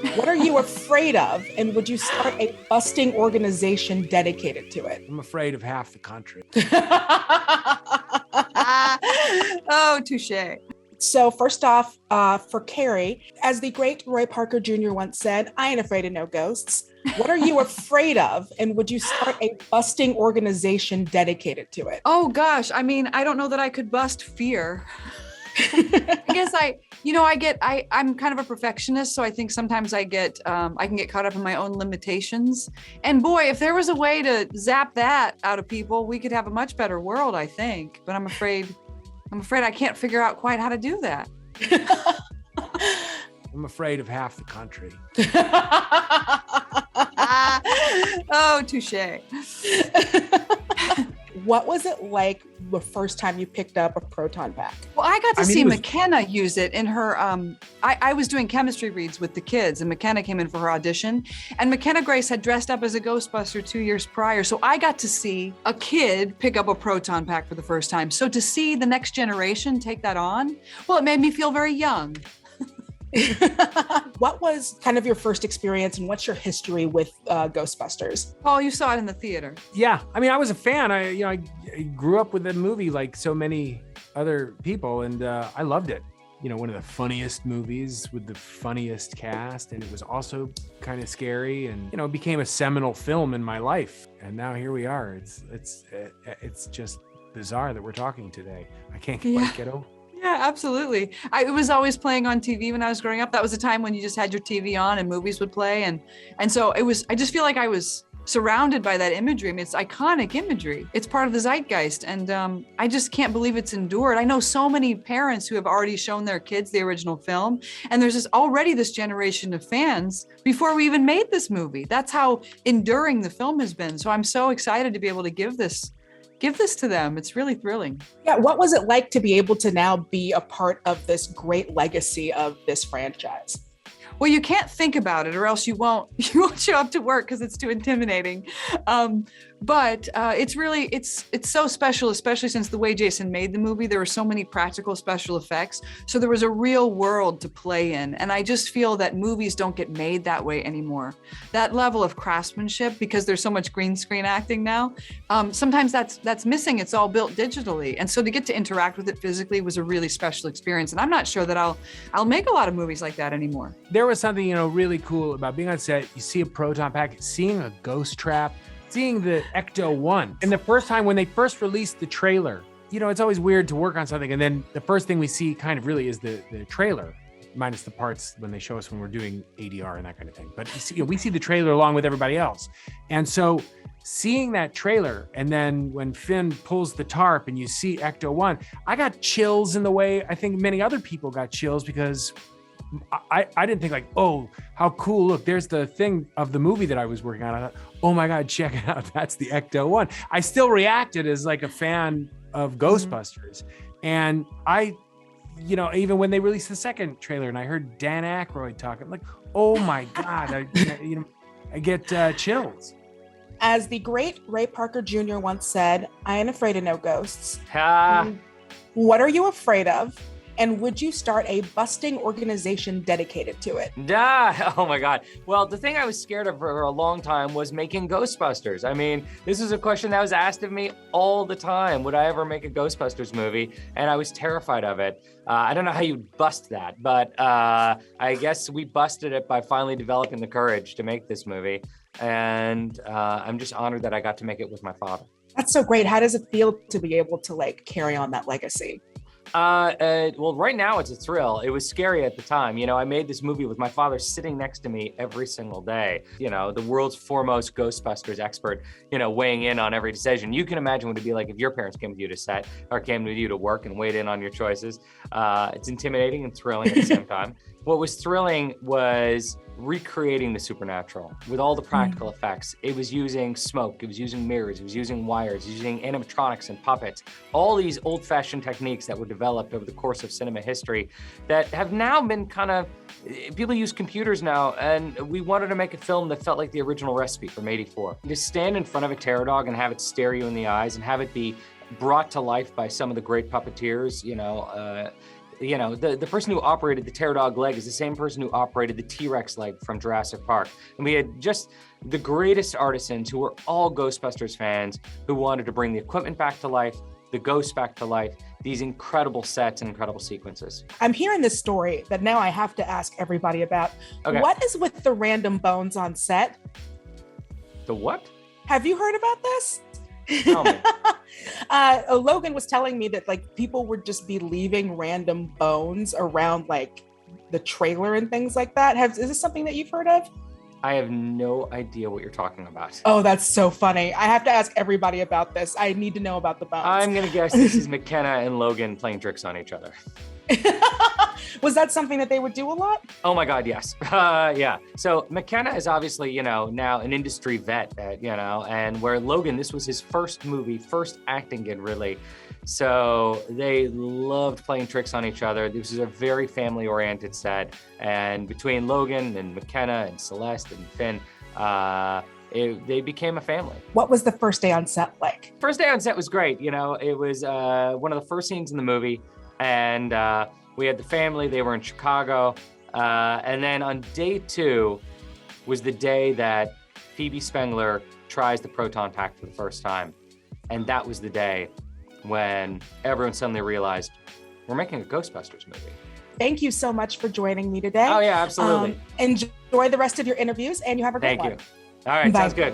What are you afraid of? And would you start a busting organization dedicated to it? I'm afraid of half the country. Oh, touche. So first off, for Carrie, as the great Roy Parker Jr. once said, I ain't afraid of no ghosts. What are you afraid of? And would you start a busting organization dedicated to it? Oh gosh, I mean, I don't know that I could bust fear. I guess I'm kind of a perfectionist, so I think sometimes I can get caught up in my own limitations. And boy, if there was a way to zap that out of people, we could have a much better world, I think. But I'm afraid I can't figure out quite how to do that. I'm afraid of half the country. Oh, touche. What was it like the first time you picked up a Proton pack? Well, I got to see McKenna use it in her, I was doing chemistry reads with the kids, and McKenna came in for her audition, and McKenna Grace had dressed up as a Ghostbuster 2 years prior. So I got to see a kid pick up a Proton pack for the first time. So to see the next generation take that on, well, it made me feel very young. What was kind of your first experience, and what's your history with Ghostbusters? Paul, you saw it in the theater. Yeah, I mean, I was a fan. I grew up with the movie like so many other people, and I loved it. You know, one of the funniest movies with the funniest cast, and it was also kind of scary, and it became a seminal film in my life. And now here we are. It's just bizarre that we're talking today. I can't quite get over. Yeah, absolutely. It was always playing on TV when I was growing up. That was a time when you just had your TV on and movies would play. And so I just feel like I was surrounded by that imagery. I mean, it's iconic imagery. It's part of the zeitgeist. And I just can't believe it's endured. I know so many parents who have already shown their kids the original film. And there's already this generation of fans before we even made this movie. That's how enduring the film has been. So I'm so excited to be able to give this to them. It's really thrilling. Yeah, what was it like to be able to now be a part of this great legacy of this franchise? Well, you can't think about it, or else you won't show up to work because it's too intimidating. But it's so special, especially since the way Jason made the movie. There were so many practical special effects, so there was a real world to play in. And I just feel that movies don't get made that way anymore. That level of craftsmanship, because there's so much green screen acting now, sometimes that's missing. It's all built digitally, and so to get to interact with it physically was a really special experience. And I'm not sure that I'll make a lot of movies like that anymore. There was something really cool about being on set. You see a Proton pack, seeing a ghost trap, seeing the Ecto-1. And the first time when they first released the trailer, it's always weird to work on something, and then the first thing we see kind of really is the trailer, minus the parts when they show us when we're doing ADR and that kind of thing. But we see the trailer along with everybody else. And so seeing that trailer, and then when Finn pulls the tarp and you see Ecto-1, I got chills in the way I think many other people got chills, because I didn't think like, oh, how cool, look, there's the thing of the movie that I was working on. I thought, oh my God, check it out, that's the Ecto-1. I still reacted as like a fan of Ghostbusters. And I, even when they released the second trailer and I heard Dan Aykroyd talking, I'm like, oh my God, I get chills. As the great Ray Parker Jr. once said, I ain't afraid of no ghosts. What are you afraid of? And would you start a busting organization dedicated to it? Oh my God. Well, the thing I was scared of for a long time was making Ghostbusters. I mean, this is a question that was asked of me all the time. Would I ever make a Ghostbusters movie? And I was terrified of it. I don't know how you bust that, but I guess we busted it by finally developing the courage to make this movie. And I'm just honored that I got to make it with my father. That's so great. How does it feel to be able to carry on that legacy? Well, right now it's a thrill. It was scary at the time. I made this movie with my father sitting next to me every single day. The world's foremost Ghostbusters expert, weighing in on every decision. You can imagine what it'd be like if your parents came with you to set or came with you to work and weighed in on your choices. It's intimidating and thrilling at the same time. What was thrilling was recreating the supernatural with all the practical effects. It was using smoke, it was using mirrors, it was using wires, it was using animatronics and puppets, all these old-fashioned techniques that were developed over the course of cinema history that have now been people use computers now, and we wanted to make a film that felt like the original recipe from '84. To stand in front of a terror dog and have it stare you in the eyes and have it be brought to life by some of the great puppeteers, you know, the person who operated the Pterodog leg is the same person who operated the T-Rex leg from Jurassic Park. And we had just the greatest artisans who were all Ghostbusters fans who wanted to bring the equipment back to life, the ghosts back to life, these incredible sets and incredible sequences. I'm hearing this story that now I have to ask everybody about. Okay. What is with the random bones on set? The what? Have you heard about this? Tell me. Logan was telling me that like people would just be leaving random bones around like the trailer and things like that. Is this something that you've heard of? I have no idea what you're talking about. Oh, that's so funny. I have to ask everybody about this. I need to know about the bones. I'm gonna guess this is McKenna and Logan playing tricks on each other. Was that something that they would do a lot? Oh my God, yes. Yeah. So McKenna is obviously, you know, now an industry vet, you know, and where Logan, this was his first movie, first acting gig really. So they loved playing tricks on each other. This is a very family-oriented set. And between Logan and McKenna and Celeste and Finn, they became a family. What was the first day on set like? First day on set was great. You know, it was one of the first scenes in the movie. And we had the family, they were in Chicago. And then on day 2 was the day that Phoebe Spengler tries the Proton pack for the first time. And that was the day when everyone suddenly realized we're making a Ghostbusters movie. Thank you so much for joining me today. Oh yeah, absolutely. Enjoy the rest of your interviews and you have a great one. Thank you. All right, Bye. sounds good.